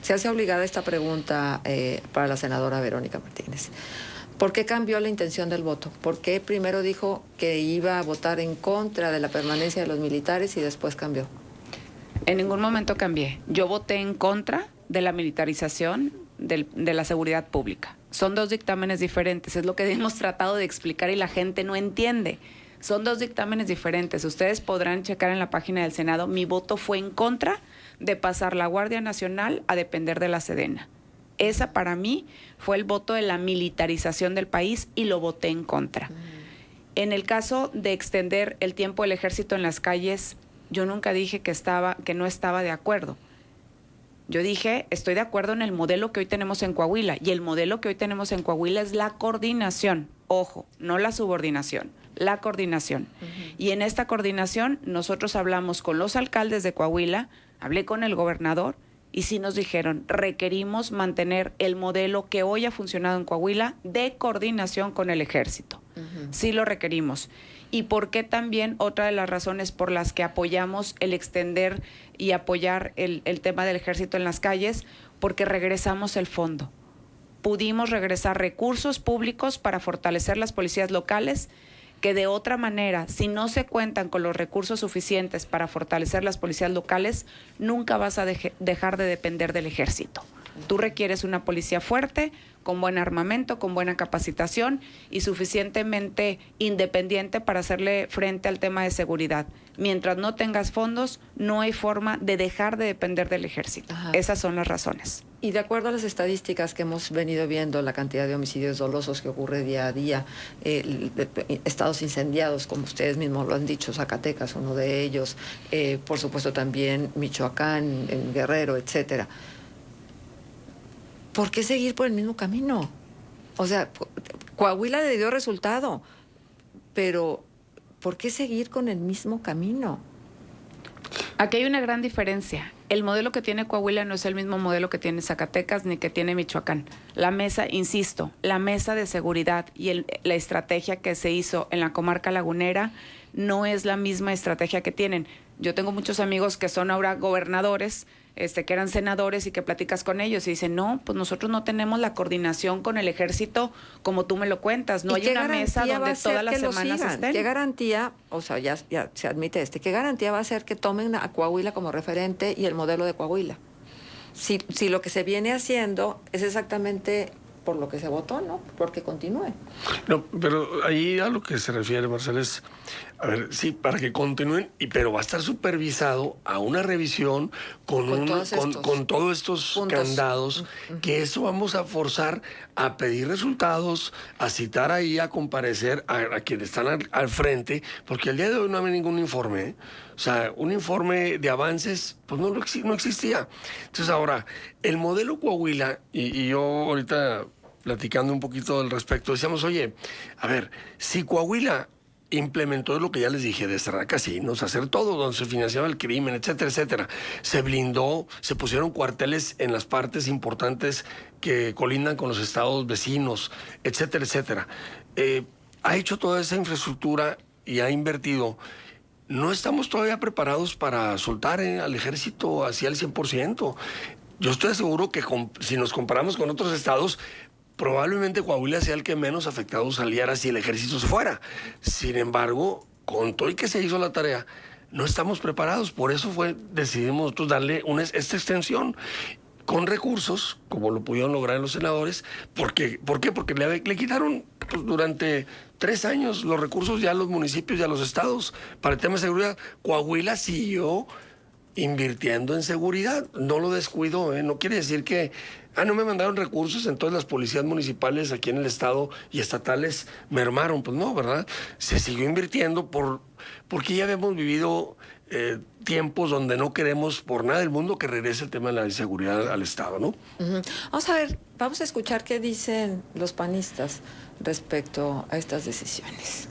Se hace obligada esta pregunta para la senadora Verónica Martínez. ¿Por qué cambió la intención del voto? ¿Por qué primero dijo que iba a votar en contra de la permanencia de los militares y después cambió? En ningún momento cambié. Yo voté en contra de la militarización de la seguridad pública. Son dos dictámenes diferentes, es lo que hemos tratado de explicar y la gente no entiende. Son dos dictámenes diferentes. Ustedes podrán checar en la página del Senado. Mi voto fue en contra de pasar la Guardia Nacional a depender de la Sedena. Esa para mí fue el voto de la militarización del país y lo voté en contra. En el caso de extender el tiempo del ejército en las calles, yo nunca dije que no estaba de acuerdo. Yo dije, estoy de acuerdo en el modelo que hoy tenemos en Coahuila, y el modelo que hoy tenemos en Coahuila es la coordinación. Ojo, no la subordinación, la coordinación. Y en esta coordinación nosotros hablamos con los alcaldes de Coahuila, hablé con el gobernador, y sí nos dijeron, requerimos mantener el modelo que hoy ha funcionado en Coahuila de coordinación con el ejército. Sí lo requerimos. ¿Y por qué también otra de las razones por las que apoyamos el extender y apoyar el tema del ejército en las calles? Porque regresamos el fondo. Pudimos regresar recursos públicos para fortalecer las policías locales, que de otra manera, si no se cuentan con los recursos suficientes para fortalecer las policías locales, nunca vas a dejar de depender del ejército. Tú requieres una policía fuerte, con buen armamento, con buena capacitación y suficientemente independiente para hacerle frente al tema de seguridad. Mientras no tengas fondos, no hay forma de dejar de depender del ejército. Ajá. Esas son las razones. Y de acuerdo a las estadísticas que hemos venido viendo, la cantidad de homicidios dolosos que ocurre día a día, estados incendiados, como ustedes mismos lo han dicho, Zacatecas, uno de ellos, por supuesto también Michoacán, en Guerrero, etcétera. ¿Por qué seguir por el mismo camino? O sea, Coahuila le dio resultado, pero ¿por qué seguir con el mismo camino? Aquí hay una gran diferencia. El modelo que tiene Coahuila no es el mismo modelo que tiene Zacatecas ni que tiene Michoacán. La mesa, insisto, la mesa de seguridad y la estrategia que se hizo en la comarca lagunera no es la misma estrategia que tienen. Yo tengo muchos amigos que son ahora gobernadores, que eran senadores y que platicas con ellos y dicen, no, pues nosotros no tenemos la coordinación con el ejército como tú me lo cuentas. No hay una mesa donde todas las semanas estén. ¿Qué garantía, o sea, ya se admite qué garantía va a ser que tomen a Coahuila como referente y el modelo de Coahuila? Si lo que se viene haciendo es exactamente por lo que se votó, ¿no? Porque continúe. No, pero ahí a lo que se refiere, Marcela, es, a ver, sí, para que continúen, pero va a estar supervisado a una revisión con todos estos puntos, candados, que eso vamos a forzar a pedir resultados, a citar ahí, a comparecer a quienes están al frente, porque al día de hoy no hay ningún informe, ¿eh? O sea, un informe de avances, pues no existía. Entonces ahora, el modelo Coahuila, y yo ahorita platicando un poquito al respecto, decíamos, oye, a ver, si Coahuila implementó lo que ya les dije, de cerrar casinos, hacer todo donde se financiaba el crimen, etcétera, etcétera. Se blindó, se pusieron cuarteles en las partes importantes que colindan con los estados vecinos, etcétera, etcétera. Ha hecho toda esa infraestructura y ha invertido. No estamos todavía preparados para soltar al ejército así al 100%. Yo estoy seguro que si nos comparamos con otros estados, probablemente Coahuila sea el que menos afectado saliera si el ejército se fuera. Sin embargo, con todo y que se hizo la tarea, no estamos preparados. Por eso decidimos nosotros darle esta extensión con recursos, como lo pudieron lograr los senadores. ¿Por qué? Porque le quitaron pues, durante 3 años los recursos ya a los municipios y a los estados para el tema de seguridad. Coahuila siguió invirtiendo en seguridad, no lo descuidó, ¿eh? No quiere decir que no me mandaron recursos, entonces las policías municipales aquí en el estado y estatales mermaron. Pues no, ¿verdad? Se siguió invirtiendo porque ya habíamos vivido tiempos donde no queremos por nada del mundo que regrese el tema de la inseguridad al estado, ¿no? Vamos a escuchar qué dicen los panistas respecto a estas decisiones.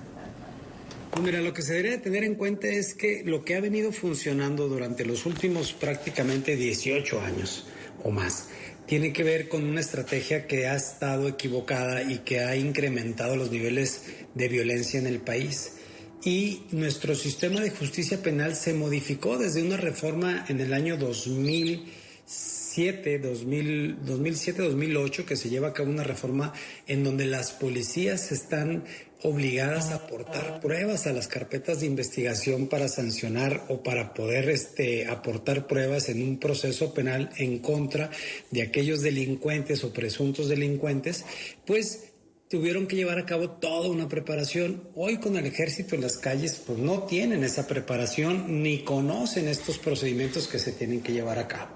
Pues mira, lo que se debería tener en cuenta es que lo que ha venido funcionando durante los últimos prácticamente 18 años o más tiene que ver con una estrategia que ha estado equivocada y que ha incrementado los niveles de violencia en el país. Y nuestro sistema de justicia penal se modificó desde una reforma en el año 2007-2008, que se lleva a cabo una reforma en donde las policías están obligadas a aportar pruebas a las carpetas de investigación para sancionar o para poder aportar pruebas en un proceso penal en contra de aquellos delincuentes o presuntos delincuentes, pues tuvieron que llevar a cabo toda una preparación. Hoy con el ejército en las calles pues no tienen esa preparación ni conocen estos procedimientos que se tienen que llevar a cabo.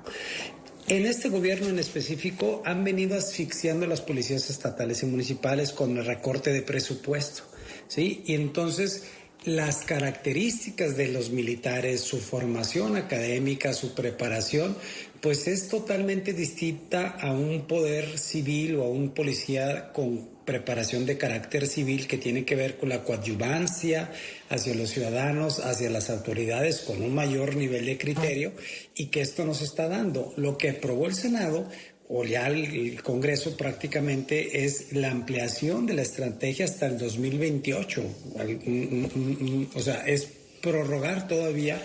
En este gobierno en específico han venido asfixiando a las policías estatales y municipales con el recorte de presupuesto, ¿sí? Y entonces las características de los militares, su formación académica, su preparación, pues es totalmente distinta a un poder civil o a un policía con preparación de carácter civil que tiene que ver con la coadyuvancia hacia los ciudadanos, hacia las autoridades con un mayor nivel de criterio, y que esto nos está dando. Lo que aprobó el Senado o ya el Congreso prácticamente es la ampliación de la estrategia hasta el 2028. O sea, es prorrogar todavía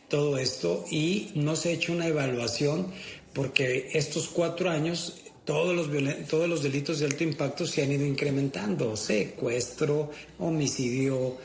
todo esto y no se ha hecho una evaluación porque estos 4 años todos los delitos de alto impacto se han ido incrementando: secuestro, homicidio,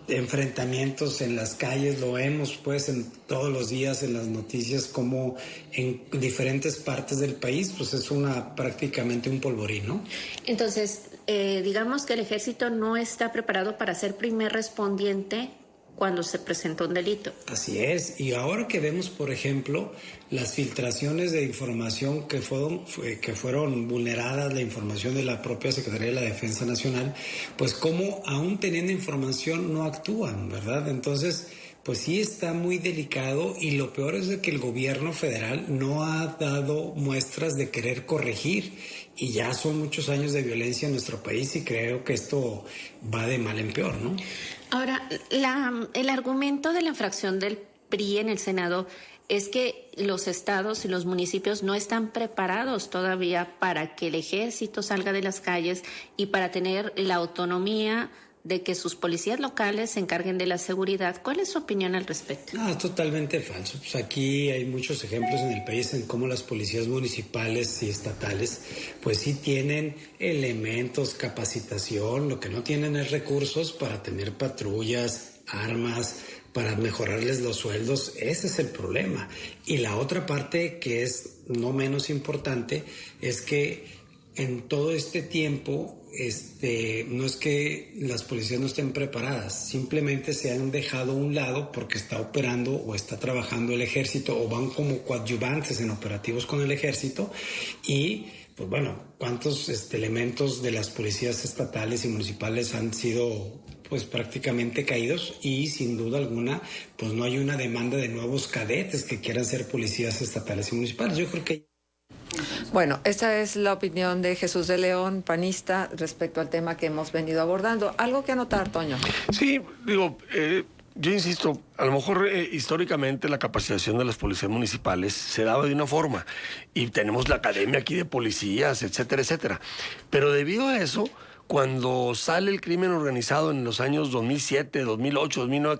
enfrentamientos en las calles. Lo vemos pues en todos los días en las noticias como en diferentes partes del país pues es prácticamente un polvorín, ¿no? Entonces, digamos que el ejército no está preparado para ser primer respondiente cuando se presenta un delito. Así es, y ahora que vemos, por ejemplo, las filtraciones de información que fueron vulneradas, la información de la propia Secretaría de la Defensa Nacional, pues cómo aún teniendo información no actúan, ¿verdad? Entonces, pues sí está muy delicado, y lo peor es de que el gobierno federal no ha dado muestras de querer corregir, y ya son muchos años de violencia en nuestro país y creo que esto va de mal en peor, ¿no? Ahora, el argumento de la fracción del PRI en el Senado es que los estados y los municipios no están preparados todavía para que el ejército salga de las calles y para tener la autonomía de que sus policías locales se encarguen de la seguridad. ¿Cuál es su opinión al respecto? No, es totalmente falso. Pues aquí hay muchos ejemplos en el país en cómo las policías municipales y estatales pues sí tienen elementos, capacitación. Lo que no tienen es recursos para tener patrullas, armas, para mejorarles los sueldos. Ese es el problema. Y la otra parte, que es no menos importante, es que en todo este tiempo no es que las policías no estén preparadas, simplemente se han dejado a un lado porque está operando o está trabajando el ejército, o van como coadyuvantes en operativos con el ejército. Y pues bueno, ¿cuántos elementos de las policías estatales y municipales han sido pues prácticamente caídos? Y sin duda alguna pues no hay una demanda de nuevos cadetes que quieran ser policías estatales y municipales. Yo creo que... Bueno, esa es la opinión de Jesús de León, panista, respecto al tema que hemos venido abordando. ¿Algo que anotar, Toño? Sí, digo, yo insisto, a lo mejor históricamente la capacitación de las policías municipales se daba de una forma, y tenemos la academia aquí de policías, etcétera, etcétera. Pero debido a eso, cuando sale el crimen organizado en los años 2007, 2008, 2009,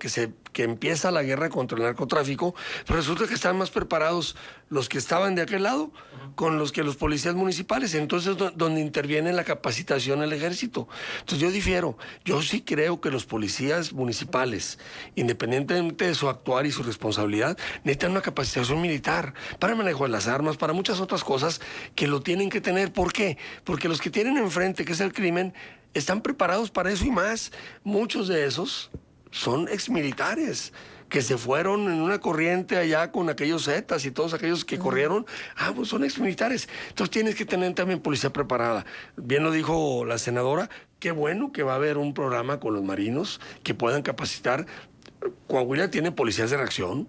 que empieza la guerra contra el narcotráfico, pues resulta que están más preparados los que estaban de aquel lado con los que los policías municipales. Entonces, donde interviene la capacitación del ejército. Entonces, yo difiero. Yo sí creo que los policías municipales, independientemente de su actuar y su responsabilidad, necesitan una capacitación militar para el manejo de las armas, para muchas otras cosas que lo tienen que tener. ¿Por qué? Porque los que tienen enfrente, que es el crimen, están preparados para eso y más. Muchos de esos son exmilitares que se fueron en una corriente allá con aquellos Zetas y todos aquellos que corrieron. Pues son exmilitares. Entonces tienes que tener también policía preparada. Bien lo dijo la senadora, qué bueno que va a haber un programa con los marinos que puedan capacitar. Coahuila tiene policías de reacción,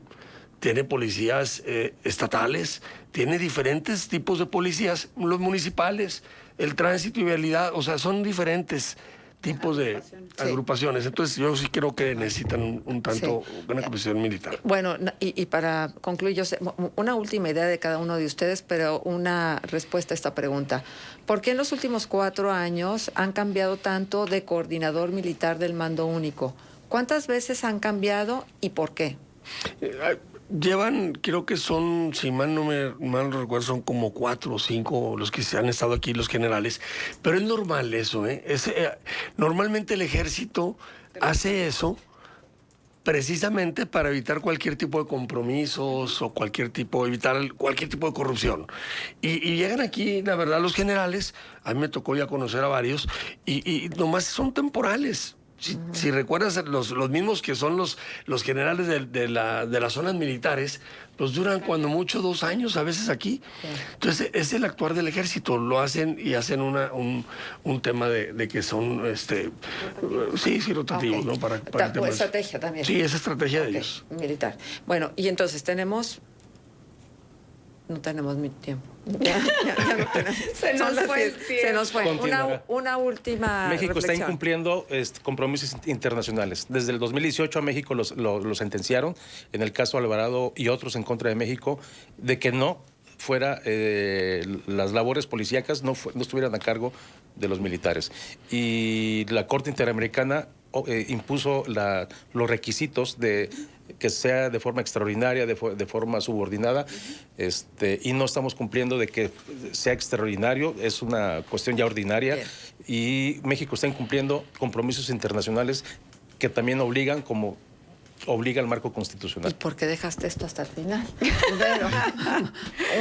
tiene policías estatales, tiene diferentes tipos de policías, los municipales, el tránsito y vialidad, o sea, son diferentes tipos de agrupaciones. Entonces yo sí creo que necesitan un tanto una capacitación militar. Bueno, y para concluir, yo sé, una última idea de cada uno de ustedes, pero una respuesta a esta pregunta. ¿Por qué en los últimos 4 años han cambiado tanto de coordinador militar del mando único? ¿Cuántas veces han cambiado y por qué? Llevan, creo que son, si mal no recuerdo, son como 4 o 5 los que se han estado aquí, los generales. Pero es normal eso, ¿eh? Normalmente el ejército hace eso precisamente para evitar cualquier tipo de compromisos o evitar cualquier tipo de corrupción. Y llegan aquí, la verdad, los generales, a mí me tocó ya conocer a varios, y nomás son temporales. Si recuerdas, los mismos que son los generales de las zonas militares, pues duran cuando mucho 2 años, a veces aquí. Sí. Entonces, es el actuar del ejército. Lo hacen y hacen un tema de que son, rotativos, ¿no? Para estrategia también. Sí, es estrategia de ellos. Militar. Bueno, y entonces no tenemos mi tiempo. Ya no tenemos. Se nos fue. Una última México reflexión. está incumpliendo compromisos internacionales. Desde el 2018 a México lo sentenciaron, en el caso Alvarado y otros en contra de México, de que no fuera las labores policíacas no estuvieran a cargo de los militares. Y la Corte Interamericana impuso los requisitos de que sea de forma extraordinaria, de forma subordinada, y no estamos cumpliendo de que sea extraordinario, es una cuestión ya ordinaria. Bien. Y México está incumpliendo compromisos internacionales que también obliga el marco constitucional. ¿Y por qué dejaste esto hasta el final? Pero,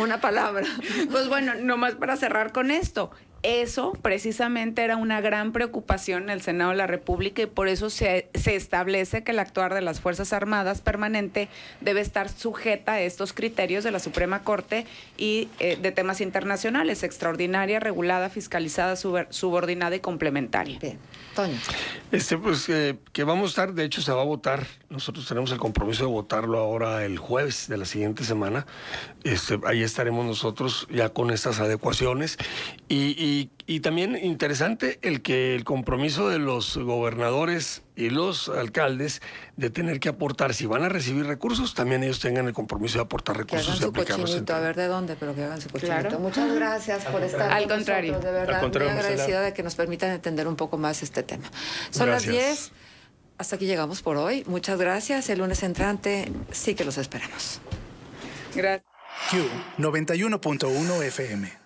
una palabra. Pues bueno, nomás para cerrar con esto. Eso precisamente era una gran preocupación en el Senado de la República y por eso se establece que el actuar de las Fuerzas Armadas permanente debe estar sujeta a estos criterios de la Suprema Corte y de temas internacionales, extraordinaria, regulada, fiscalizada, subordinada y complementaria. Bien, Toño. Pues que vamos a estar, de hecho se va a votar, nosotros tenemos el compromiso de votarlo ahora el jueves de la siguiente semana, ahí estaremos nosotros ya con estas adecuaciones y también interesante el compromiso de los gobernadores y los alcaldes de tener que aportar, si van a recibir recursos, también ellos tengan el compromiso de aportar Que recursos hagan y su aplicarlos. cochinito, a ver de dónde, pero que hagan su cochinito. Claro. Muchas gracias por estar Al con contrario. nosotros, de verdad, Al contrario, muy Marcela. agradecida de que nos permitan entender un poco más este tema. Son Gracias. las 10, hasta aquí llegamos por hoy. Muchas gracias. El lunes entrante sí que los esperamos. Gracias. Q 91.1 FM.